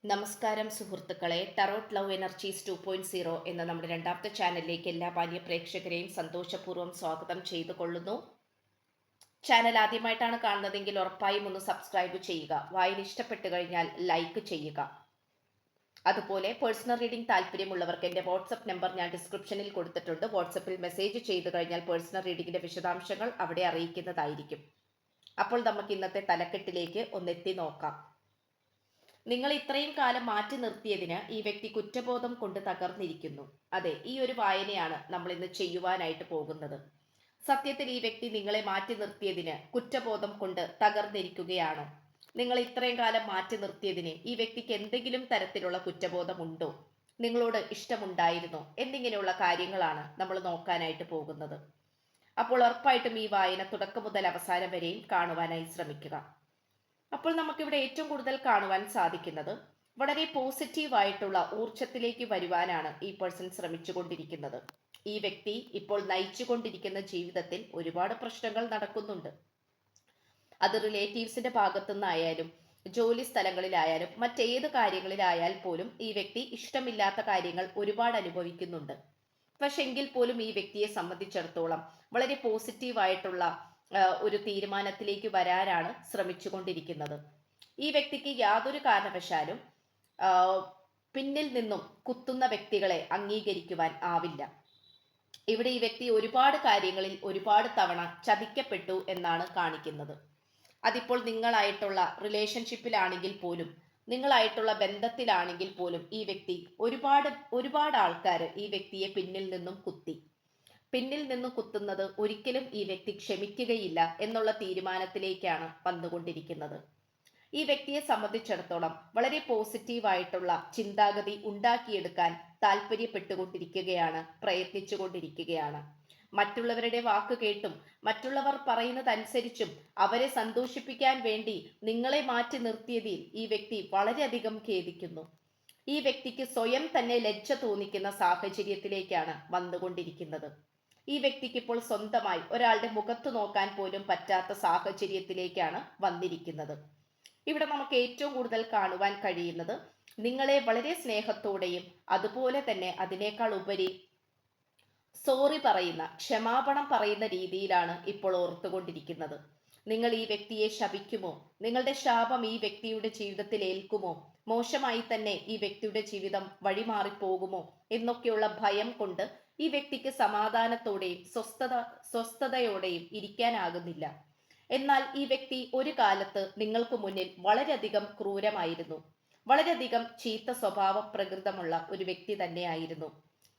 നമസ്കാരം സുഹൃത്തുക്കളെ, tarot love energies 2.0 എന്ന നമ്മുടെ രണ്ടാമത്തെ ചാനലിലേക്ക് എല്ലാ മാന്യ പ്രേക്ഷകരെയും സന്തോഷപൂർവ്വം സ്വാഗതം ചെയ്തു കൊള്ളുന്നു. ചാനൽ ആദ്യമായിട്ടാണ് കാണുന്നതെങ്കിൽ ഉറപ്പായും ഒന്ന് സബ്സ്ക്രൈബ് ചെയ്യുക. വായന ഇഷ്ടപ്പെട്ടു കഴിഞ്ഞാൽ ലൈക്ക് ചെയ്യുക. അതുപോലെ പേഴ്സണൽ റീഡിംഗ് താല്പര്യമുള്ളവർക്ക് എൻ്റെ വാട്സപ്പ് നമ്പർ ഞാൻ ഡിസ്ക്രിപ്ഷനിൽ കൊടുത്തിട്ടുണ്ട്. വാട്സപ്പിൽ മെസ്സേജ് ചെയ്തു കഴിഞ്ഞാൽ പേഴ്സണൽ റീഡിങ്ങിൻ്റെ വിശദാംശങ്ങൾ അവിടെ അറിയിക്കുന്നതായിരിക്കും. അപ്പോൾ നമുക്ക് ഇന്നത്തെ തലക്കെട്ടിലേക്ക് ഒന്നെത്തി നോക്കാം. നിങ്ങൾ ഇത്രയും കാലം മാറ്റി നിർത്തിയതിന് ഈ വ്യക്തി കുറ്റബോധം കൊണ്ട് തകർന്നിരിക്കുന്നു. അതെ, ഈ ഒരു വായനയാണ് നമ്മൾ ഇന്ന് ചെയ്യുവാനായിട്ട് പോകുന്നത്. സത്യത്തിൽ ഈ വ്യക്തി നിങ്ങളെ മാറ്റി നിർത്തിയതിന് കുറ്റബോധം കൊണ്ട് തകർന്നിരിക്കുകയാണോ? നിങ്ങൾ ഇത്രയും കാലം മാറ്റി നിർത്തിയതിന് ഈ വ്യക്തിക്ക് എന്തെങ്കിലും തരത്തിലുള്ള കുറ്റബോധമുണ്ടോ? നിങ്ങളോട് ഇഷ്ടമുണ്ടായിരുന്നോ? എന്നിങ്ങനെയുള്ള കാര്യങ്ങളാണ് നമ്മൾ നോക്കാനായിട്ട് പോകുന്നത്. അപ്പോൾ ഉറപ്പായിട്ടും ഈ വായന തുടക്കം മുതൽ അവസാനം വരെയും കാണുവാനായി ശ്രമിക്കുക. അപ്പോൾ നമുക്കിവിടെ ഏറ്റവും കൂടുതൽ കാണുവാൻ സാധിക്കുന്നത് വളരെ പോസിറ്റീവായിട്ടുള്ള ഊർജത്തിലേക്ക് വരുവാനാണ് ഈ പേഴ്സൺ ശ്രമിച്ചുകൊണ്ടിരിക്കുന്നത്. ഈ വ്യക്തി ഇപ്പോൾ നയിച്ചുകൊണ്ടിരിക്കുന്ന ജീവിതത്തിൽ ഒരുപാട് പ്രശ്നങ്ങൾ നടക്കുന്നുണ്ട്. അത് റിലേറ്റീവ്സിന്റെ ഭാഗത്തു നിന്നായാലും ജോലി സ്ഥലങ്ങളിലായാലും മറ്റേത് കാര്യങ്ങളിലായാൽ പോലും ഈ വ്യക്തി ഇഷ്ടമില്ലാത്ത കാര്യങ്ങൾ ഒരുപാട് അനുഭവിക്കുന്നുണ്ട്. പക്ഷെ എങ്കിൽ പോലും ഈ വ്യക്തിയെ സംബന്ധിച്ചിടത്തോളം വളരെ പോസിറ്റീവായിട്ടുള്ള ഒരു തീരുമാനത്തിലേക്ക് വരാനാണ് ശ്രമിച്ചുകൊണ്ടിരിക്കുന്നത്. ഈ വ്യക്തിക്ക് യാതൊരു കാരണവശാലും പിന്നിൽ നിന്നും കുത്തുന്ന വ്യക്തികളെ അംഗീകരിക്കുവാൻ ആവില്ല. ഇവിടെ ഈ വ്യക്തി ഒരുപാട് കാര്യങ്ങളിൽ ഒരുപാട് തവണ ചതിക്കപ്പെട്ടു എന്നാണ് കാണിക്കുന്നത്. അതിപ്പോൾ നിങ്ങളായിട്ടുള്ള റിലേഷൻഷിപ്പിലാണെങ്കിൽ പോലും, നിങ്ങളായിട്ടുള്ള ബന്ധത്തിലാണെങ്കിൽ പോലും ഈ വ്യക്തി ഒരുപാട് ആൾക്കാർ ഈ വ്യക്തിയെ പിന്നിൽ നിന്നും കുത്തുന്നത് ഒരിക്കലും ഈ വ്യക്തി ക്ഷമിക്കുകയില്ല എന്നുള്ള തീരുമാനത്തിലേക്കാണ് വന്നുകൊണ്ടിരിക്കുന്നത്. ഈ വ്യക്തിയെ സംബന്ധിച്ചിടത്തോളം വളരെ പോസിറ്റീവായിട്ടുള്ള ചിന്താഗതി ഉണ്ടാക്കിയെടുക്കാൻ താല്പര്യപ്പെട്ടുകൊണ്ടിരിക്കുകയാണ്, പ്രയത്നിച്ചുകൊണ്ടിരിക്കുകയാണ്. മറ്റുള്ളവരുടെ വാക്ക് കേട്ടും മറ്റുള്ളവർ പറയുന്നതനുസരിച്ചും അവരെ സന്തോഷിപ്പിക്കാൻ വേണ്ടി നിങ്ങളെ മാറ്റി നിർത്തിയതിൽ ഈ വ്യക്തി വളരെയധികം ഖേദിക്കുന്നു. ഈ വ്യക്തിക്ക് സ്വയം തന്നെ ലജ്ജ തോന്നിക്കുന്ന സാഹചര്യത്തിലേക്കാണ് വന്നുകൊണ്ടിരിക്കുന്നത്. ഈ വ്യക്തിക്ക് ഇപ്പോൾ സ്വന്തമായി ഒരാളുടെ മുഖത്ത് നോക്കാൻ പോലും പറ്റാത്ത സാഹചര്യത്തിലേക്കാണ് വന്നിരിക്കുന്നത്. ഇവിടെ നമുക്ക് ഏറ്റവും കൂടുതൽ കാണുവാൻ കഴിയുന്നത് നിങ്ങളെ വളരെ സ്നേഹത്തോടെയും അതുപോലെ തന്നെ അതിനേക്കാൾ ഉപരി സോറി പറയുന്ന, ക്ഷമാപണം പറയുന്ന രീതിയിലാണ് ഇപ്പോൾ ഓർത്തുകൊണ്ടിരിക്കുന്നത്. നിങ്ങൾ ഈ വ്യക്തിയെ ശപിക്കുമോ? നിങ്ങളുടെ ശാപം ഈ വ്യക്തിയുടെ ജീവിതത്തിൽ ഏൽക്കുമോ? മോശമായി തന്നെ ഈ വ്യക്തിയുടെ ജീവിതം വഴിമാറിപ്പോകുമോ എന്നൊക്കെയുള്ള ഭയം കൊണ്ട് ഈ വ്യക്തിക്ക് സമാധാനത്തോടെയും സ്വസ്ഥതയോടെയും ഇരിക്കാനാകുന്നില്ല. എന്നാൽ ഈ വ്യക്തി ഒരു കാലത്ത് നിങ്ങൾക്ക് മുന്നിൽ വളരെയധികം ക്രൂരമായിരുന്നു. വളരെയധികം ചീത്ത സ്വഭാവ പ്രകൃതമുള്ള ഒരു വ്യക്തി തന്നെയായിരുന്നു.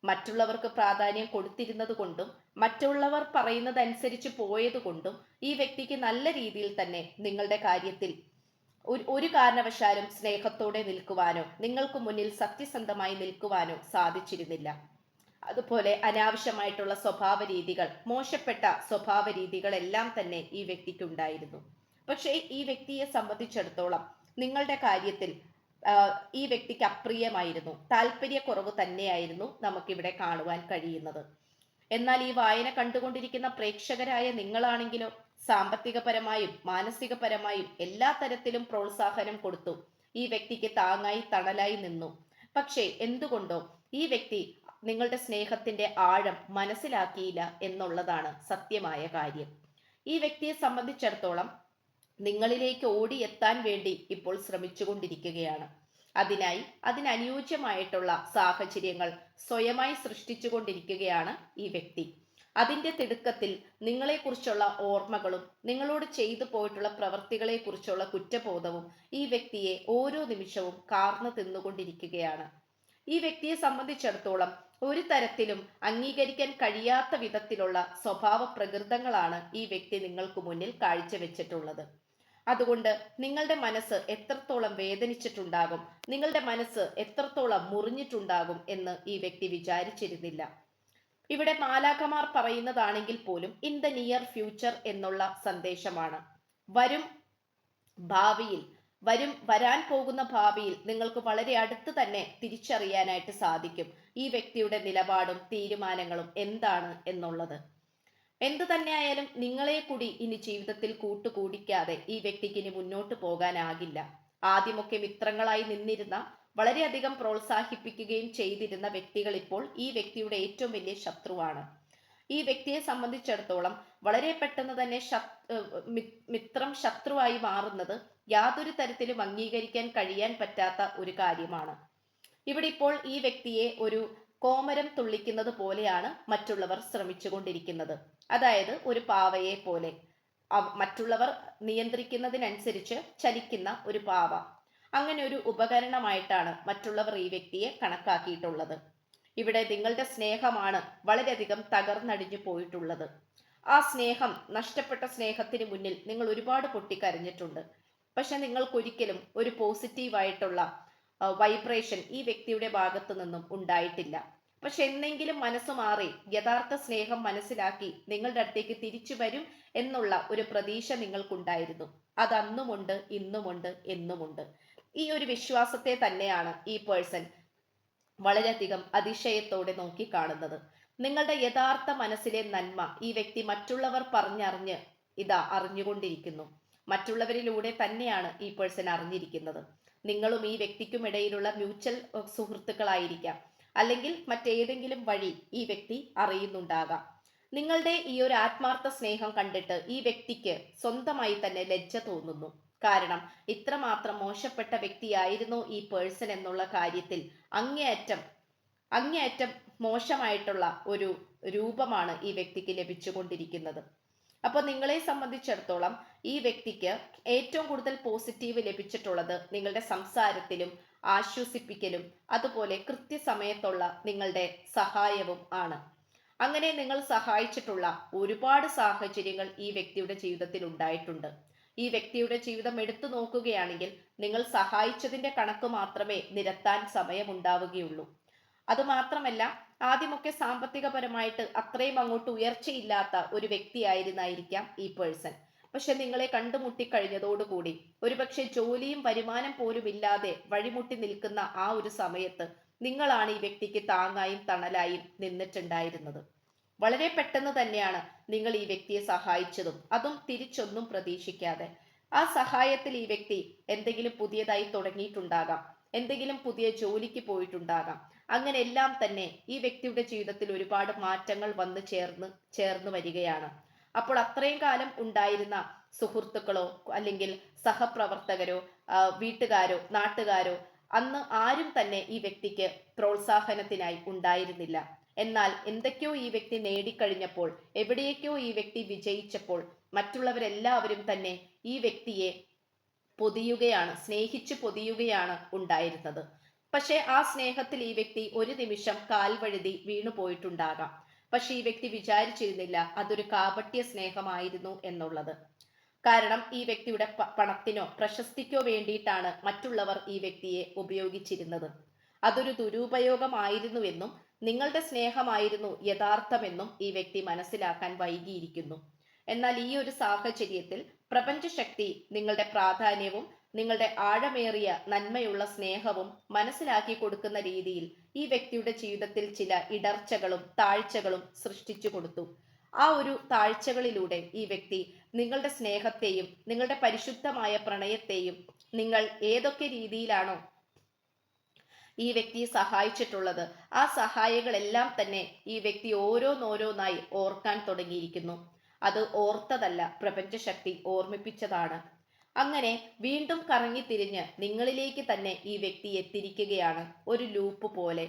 മറ്റുള്ളവർക്ക് പ്രാധാന്യം കൊടുത്തിരുന്നത് കൊണ്ടും മറ്റുള്ളവർ പറയുന്നതനുസരിച്ച് പോയത് കൊണ്ടും ഈ വ്യക്തിക്ക് നല്ല രീതിയിൽ തന്നെ നിങ്ങളുടെ കാര്യത്തിൽ ഒരു കാരണവശാലും സ്നേഹത്തോടെ നിൽക്കുവാനോ നിങ്ങൾക്ക് മുന്നിൽ സത്യസന്ധമായി നിൽക്കുവാനോ സാധിച്ചിരുന്നില്ല. അതുപോലെ അനാവശ്യമായിട്ടുള്ള സ്വഭാവ രീതികൾ, മോശപ്പെട്ട സ്വഭാവ രീതികളെല്ലാം തന്നെ ഈ വ്യക്തിക്കുണ്ടായിരുന്നു. പക്ഷേ ഈ വ്യക്തിയെ സംബന്ധിച്ചിടത്തോളം നിങ്ങളുടെ കാര്യത്തിൽ ഈ വ്യക്തിക്ക് അപ്രിയമായിരുന്നു, താല്പര്യക്കുറവ് തന്നെയായിരുന്നു നമുക്കിവിടെ കാണുവാൻ കഴിയുന്നത്. എന്നാൽ ഈ വായന കണ്ടുകൊണ്ടിരിക്കുന്ന പ്രേക്ഷകരായ നിങ്ങളാണെങ്കിലോ സാമ്പത്തികപരമായും മാനസികപരമായും എല്ലാ തരത്തിലും പ്രോത്സാഹനം കൊടുത്തു ഈ വ്യക്തിക്ക് താങ്ങായി തണലായി നിന്നു. പക്ഷേ എന്തുകൊണ്ടോ ഈ വ്യക്തി നിങ്ങളുടെ സ്നേഹത്തിന്റെ ആഴം മനസ്സിലാക്കിയില്ല എന്നുള്ളതാണ് സത്യമായ കാര്യം. ഈ വ്യക്തിയെ സംബന്ധിച്ചിടത്തോളം നിങ്ങളിലേക്ക് ഓടിയെത്താൻ വേണ്ടി ഇപ്പോൾ ശ്രമിച്ചുകൊണ്ടിരിക്കുകയാണ്. അതിനനുയോജ്യമായിട്ടുള്ള സാഹചര്യങ്ങൾ സ്വയമായി സൃഷ്ടിച്ചുകൊണ്ടിരിക്കുകയാണ് ഈ വ്യക്തി. അതിൻ്റെ തിടുക്കത്തിൽ നിങ്ങളെക്കുറിച്ചുള്ള ഓർമ്മകളും നിങ്ങളോട് ചെയ്തു പോയിട്ടുള്ള പ്രവൃത്തികളെക്കുറിച്ചുള്ള കുറ്റബോധവും ഈ വ്യക്തിയെ ഓരോ നിമിഷവും കാർന്നു തിന്നുകൊണ്ടിരിക്കുകയാണ്. ഈ വ്യക്തിയെ സംബന്ധിച്ചിടത്തോളം ഒരു തരത്തിലും അംഗീകരിക്കാൻ കഴിയാത്ത വിധത്തിലുള്ള സ്വഭാവ പ്രകൃതങ്ങളാണ് ഈ വ്യക്തി നിങ്ങൾക്ക് മുന്നിൽ കാഴ്ചവെച്ചിട്ടുള്ളത്. അതുകൊണ്ട് നിങ്ങളുടെ മനസ്സ് എത്രത്തോളം വേദനിച്ചിട്ടുണ്ടാകും, നിങ്ങളുടെ മനസ്സ് എത്രത്തോളം മുറിഞ്ഞിട്ടുണ്ടാകും എന്ന് ഈ വ്യക്തി വിചാരിച്ചിരുന്നില്ല. ഇവിടെ മാലാഖമാർ പറയുന്നതാണെങ്കിൽ പോലും ഇൻ ദ നിയർ ഫ്യൂച്ചർ എന്നുള്ള സന്ദേശമാണ്. വരാൻ പോകുന്ന ഭാവിയിൽ നിങ്ങൾക്ക് വളരെ അടുത്ത് തന്നെ തിരിച്ചറിയാനായിട്ട് സാധിക്കും ഈ വ്യക്തിയുടെ നിലപാടും തീരുമാനങ്ങളും എന്താണ് എന്നുള്ളത്. എന്തു തന്നെയായാലും നിങ്ങളെ കൂടി ഇനി ജീവിതത്തിൽ കൂട്ടുകൂടിക്കാതെ ഈ വ്യക്തിക്ക് ഇനി മുന്നോട്ട് പോകാനാകില്ല. ആദ്യമൊക്കെ മിത്രങ്ങളായി നിന്നിരുന്ന, വളരെയധികം പ്രോത്സാഹിപ്പിക്കുകയും ചെയ്തിരുന്ന വ്യക്തികൾ ഇപ്പോൾ ഈ വ്യക്തിയുടെ ഏറ്റവും വലിയ ശത്രുവാണ്. ഈ വ്യക്തിയെ സംബന്ധിച്ചിടത്തോളം വളരെ പെട്ടെന്ന് തന്നെ മിത്രം ശത്രുവായി മാറുന്നത് യാതൊരു തരത്തിലും അംഗീകരിക്കാൻ കഴിയാൻ പറ്റാത്ത ഒരു കാര്യമാണ്. ഇവിടെ ഇപ്പോൾ ഈ വ്യക്തിയെ ഒരു കോമരം തുള്ളിക്കുന്നത് പോലെയാണ് മറ്റുള്ളവർ ശ്രമിച്ചുകൊണ്ടിരിക്കുന്നത്. അതായത് ഒരു പാവയെ പോലെ, മറ്റുള്ളവർ നിയന്ത്രിക്കുന്നതിനനുസരിച്ച് ചലിക്കുന്ന ഒരു പാവ. അങ്ങനെ ഒരു ഉപകരണമായിട്ടാണ് മറ്റുള്ളവർ ഈ വ്യക്തിയെ കണക്കാക്കിയിട്ടുള്ളത്. ഇവിടെ നിങ്ങളുടെ സ്നേഹമാണ് വളരെയധികം തകർന്നടിഞ്ഞു പോയിട്ടുള്ളത്. ആ സ്നേഹം, നഷ്ടപ്പെട്ട സ്നേഹത്തിന് മുന്നിൽ നിങ്ങൾ ഒരുപാട് പൊട്ടിക്കരഞ്ഞിട്ടുണ്ട്. പക്ഷെ നിങ്ങൾക്കൊരിക്കലും ഒരു പോസിറ്റീവായിട്ടുള്ള വൈബ്രേഷൻ ഈ വ്യക്തിയുടെ ഭാഗത്തു നിന്നും ഉണ്ടായിട്ടില്ല. പക്ഷെ എന്നെങ്കിലും മനസ്സ് മാറി യഥാർത്ഥ സ്നേഹം മനസ്സിലാക്കി നിങ്ങളുടെ അടുത്തേക്ക് തിരിച്ചു വരും എന്നുള്ള ഒരു പ്രതീക്ഷ നിങ്ങൾക്കുണ്ടായിരുന്നു. അത് അന്നുമുണ്ട്, ഇന്നുമുണ്ട്, എന്നുമുണ്ട്. ഈ ഒരു വിശ്വാസത്തെ തന്നെയാണ് ഈ പേഴ്സൺ വളരെയധികം അതിശയത്തോടെ നോക്കി കാണുന്നത്. നിങ്ങളുടെ യഥാർത്ഥ മനസ്സിലെ നന്മ ഈ വ്യക്തി മറ്റുള്ളവർ പറഞ്ഞറിഞ്ഞ് അറിഞ്ഞുകൊണ്ടിരിക്കുന്നു. മറ്റുള്ളവരിലൂടെ തന്നെയാണ് ഈ പേഴ്സൺ അറിഞ്ഞിരിക്കുന്നത്. നിങ്ങളും ഈ വ്യക്തിക്കും ഇടയിലുള്ള മ്യൂച്വൽ സുഹൃത്തുക്കളായിരിക്കാം, അല്ലെങ്കിൽ മറ്റേതെങ്കിലും വഴി ഈ വ്യക്തി അറിയുന്നുണ്ടാകാം. നിങ്ങളുടെ ഈ ഒരു ആത്മാർത്ഥ സ്നേഹം കണ്ടിട്ട് ഈ വ്യക്തിക്ക് സ്വന്തമായി തന്നെ ലജ്ജ തോന്നുന്നു. കാരണം ഇത്രമാത്രം മോശപ്പെട്ട വ്യക്തിയായിരുന്നു ഈ പേഴ്സൺ എന്നുള്ള കാര്യത്തിൽ അങ്ങേയറ്റം മോശമായിട്ടുള്ള ഒരു രൂപമാണ് ഈ വ്യക്തിക്ക് ലഭിച്ചുകൊണ്ടിരിക്കുന്നത്. അപ്പോൾ നിങ്ങളെ സംബന്ധിച്ചിടത്തോളം ഈ വ്യക്തിക്ക് ഏറ്റവും കൂടുതൽ പോസിറ്റീവ് ലഭിച്ചിട്ടുള്ളത് നിങ്ങളുടെ സംസാരത്തിലും ആശ്വസിപ്പിക്കലും അതുപോലെ കൃത്യസമയത്തുള്ള നിങ്ങളുടെ സഹായവും ആണ്. അങ്ങനെ നിങ്ങൾ സഹായിച്ചിട്ടുള്ള ഒരുപാട് സാഹചര്യങ്ങൾ ഈ വ്യക്തിയുടെ ജീവിതത്തിൽ ഉണ്ടായിട്ടുണ്ട്. ഈ വ്യക്തിയുടെ ജീവിതം എടുത്തു നോക്കുകയാണെങ്കിൽ നിങ്ങൾ സഹായിച്ചതിന്റെ കണക്ക് മാത്രമേ നിരത്താൻ സമയമുണ്ടാവുകയുള്ളൂ. അതുമാത്രമല്ല, ആദ്യമൊക്കെ സാമ്പത്തികപരമായിട്ട് അത്രയും അങ്ങോട്ട് ഉയർച്ചയില്ലാത്ത ഒരു വ്യക്തിയായിരുന്നായിരിക്കാം ഈ പേഴ്സൺ. പക്ഷെ നിങ്ങളെ കണ്ടുമുട്ടിക്കഴിഞ്ഞതോടുകൂടി ഒരുപക്ഷെ ജോലിയും വരുമാനം പോലും ഇല്ലാതെ വഴിമുട്ടി നിൽക്കുന്ന ആ ഒരു സമയത്ത് നിങ്ങളാണ് ഈ വ്യക്തിക്ക് താങ്ങായും തണലായും നിന്നിട്ടുണ്ടായിരുന്നത്. വളരെ പെട്ടെന്ന് തന്നെയാണ് നിങ്ങൾ ഈ വ്യക്തിയെ സഹായിച്ചതും, അതും തിരിച്ചൊന്നും പ്രതീക്ഷിക്കാതെ. ആ സഹായത്തിൽ ഈ വ്യക്തി എന്തെങ്കിലും പുതിയതായി തുടങ്ങിയിട്ടുണ്ടാകാം, എന്തെങ്കിലും പുതിയ ജോലിക്ക് പോയിട്ടുണ്ടാകാം. അങ്ങനെ എല്ലാം തന്നെ ഈ വ്യക്തിയുടെ ജീവിതത്തിൽ ഒരുപാട് മാറ്റങ്ങൾ വന്ന് ചേർന്ന് വരികയാണ്. അപ്പോൾ അത്രയും കാലം ഉണ്ടായിരുന്ന സുഹൃത്തുക്കളോ അല്ലെങ്കിൽ സഹപ്രവർത്തകരോ വീട്ടുകാരോ നാട്ടുകാരോ അന്ന് ആരും തന്നെ ഈ വ്യക്തിക്ക് പ്രോത്സാഹനത്തിനായി ഉണ്ടായിരുന്നില്ല. എന്നാൽ എന്തൊക്കെയോ ഈ വ്യക്തി നേടിക്കഴിഞ്ഞപ്പോൾ, എവിടെയൊക്കെയോ ഈ വ്യക്തി വിജയിച്ചപ്പോൾ മറ്റുള്ളവരെല്ലാവരും തന്നെ ഈ വ്യക്തിയെ സ്നേഹിച്ചു പൊതിയുകയാണ് ഉണ്ടായിരുന്നത്. പക്ഷെ ആ സ്നേഹത്തിൽ ഈ വ്യക്തി ഒരു നിമിഷം കാൽവഴുതി വീണു പോയിട്ടുണ്ടാകാം. പക്ഷെ ഈ വ്യക്തി വിചാരിച്ചിരുന്നില്ല അതൊരു കാപട്യ സ്നേഹമായിരുന്നു എന്നുള്ളത്. കാരണം ഈ വ്യക്തിയുടെ പണത്തിനോ പ്രശസ്തിക്കോ വേണ്ടിയിട്ടാണ് മറ്റുള്ളവർ ഈ വ്യക്തിയെ ഉപയോഗിച്ചിരുന്നത്. അതൊരു ദുരുപയോഗമായിരുന്നുവെന്നും നിങ്ങളുടെ സ്നേഹമായിരുന്നു യഥാർത്ഥമെന്നും ഈ വ്യക്തി മനസ്സിലാക്കാൻ വൈകിയിരിക്കുന്നു. എന്നാൽ ഈ ഒരു സാഹചര്യത്തിൽ പ്രപഞ്ചശക്തി നിങ്ങളുടെ പ്രാധാന്യവും നിങ്ങളുടെ ആഴമേറിയ നന്മയുള്ള സ്നേഹവും മനസ്സിലാക്കി കൊടുക്കുന്ന രീതിയിൽ ഈ വ്യക്തിയുടെ ജീവിതത്തിൽ ചില ഇടർച്ചകളും താഴ്ചകളും സൃഷ്ടിച്ചു കൊടുത്തു. ആ ഒരു താഴ്ചകളിലൂടെ ഈ വ്യക്തി നിങ്ങളുടെ സ്നേഹത്തെയും നിങ്ങളുടെ പരിശുദ്ധമായ പ്രണയത്തെയും നിങ്ങൾ ഏതൊക്കെ രീതിയിലാണോ ഈ വ്യക്തിയെ സഹായിച്ചിട്ടുള്ളത്, ആ സഹായങ്ങളെല്ലാം തന്നെ ഈ വ്യക്തി ഓരോന്നോരോന്നായി ഓർക്കാൻ തുടങ്ങിയിരിക്കുന്നു. അത് ഓർത്തതല്ല, പ്രപഞ്ചശക്തി ഓർമ്മിപ്പിച്ചതാണ്. അങ്ങനെ വീണ്ടും കറങ്ങി തിരിഞ്ഞ് നിങ്ങളിലേക്ക് തന്നെ ഈ വ്യക്തി എത്തിയിരിക്കുകയാണ്, ഒരു ലൂപ്പ് പോലെ.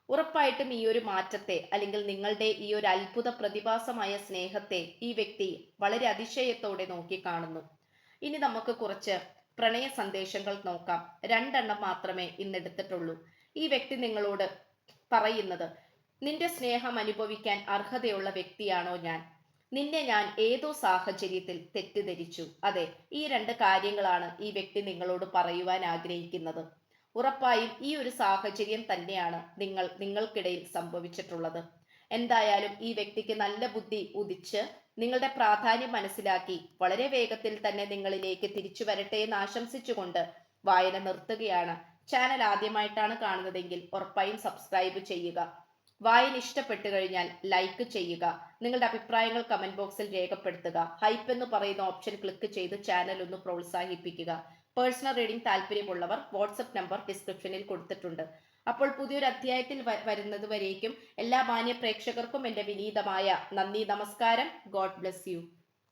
ഉറപ്പായിട്ടും ഈ ഒരു മാറ്റത്തെ അല്ലെങ്കിൽ നിങ്ങളുടെ ഈ ഒരു അത്ഭുത പ്രതിഭാസമായ സ്നേഹത്തെ ഈ വ്യക്തി വളരെ അതിശയത്തോടെ നോക്കി കാണുന്നു. ഇനി നമുക്ക് കുറച്ച് പ്രണയ സന്ദേശങ്ങൾ നോക്കാം. 2 എണ്ണം മാത്രമേ ഇന്നെടുത്തിട്ടുള്ളൂ. ഈ വ്യക്തി നിങ്ങളോട് പറയുന്നത്, നിന്റെ സ്നേഹം അനുഭവിക്കാൻ അർഹതയുള്ള വ്യക്തിയാണോ ഞാൻ? നിന്നെ ഞാൻ ഏതോ സാഹചര്യത്തിൽ തെറ്റിദ്ധരിച്ചു. അതെ, ഈ 2 കാര്യങ്ങളാണ് ഈ വ്യക്തി നിങ്ങളോട് പറയുവാൻ ആഗ്രഹിക്കുന്നത്. ഉറപ്പായും ഈ ഒരു സാഹചര്യം തന്നെയാണ് നിങ്ങൾക്കിടയിൽ സംഭവിച്ചിട്ടുള്ളത്. എന്തായാലും ഈ വ്യക്തിക്ക് നല്ല ബുദ്ധി ഉദിച്ച് നിങ്ങളുടെ പ്രാധാന്യം മനസ്സിലാക്കി വളരെ വേഗത്തിൽ തന്നെ നിങ്ങളിലേക്ക് തിരിച്ചു വരട്ടെ എന്ന് ആശംസിച്ചുകൊണ്ട് വായന നിർത്തുകയാണ്. ചാനൽ ആദ്യമായിട്ടാണ് കാണുന്നതെങ്കിൽ ഉറപ്പായും സബ്സ്ക്രൈബ് ചെയ്യുക. വായന ഇഷ്ടപ്പെട്ടു കഴിഞ്ഞാൽ ലൈക്ക് ചെയ്യുക. നിങ്ങളുടെ അഭിപ്രായങ്ങൾ കമന്റ് ബോക്സിൽ രേഖപ്പെടുത്തുക. ഹൈപ്പ് എന്ന് പറയുന്ന ഓപ്ഷൻ ക്ലിക്ക് ചെയ്ത് ചാനൽ ഒന്ന് പ്രോത്സാഹിപ്പിക്കുക. പേഴ്സണൽ റീഡിംഗ് താല്പര്യമുള്ളവർ വാട്സപ്പ് നമ്പർ ഡിസ്ക്രിപ്ഷനിൽ കൊടുത്തിട്ടുണ്ട്. അപ്പോൾ പുതിയൊരു അധ്യായത്തിൽ വരുന്നത് വരേക്കും എല്ലാ മാന്യ പ്രേക്ഷകർക്കും എൻ്റെ വിനീതമായ നന്ദി, നമസ്കാരം. God bless you.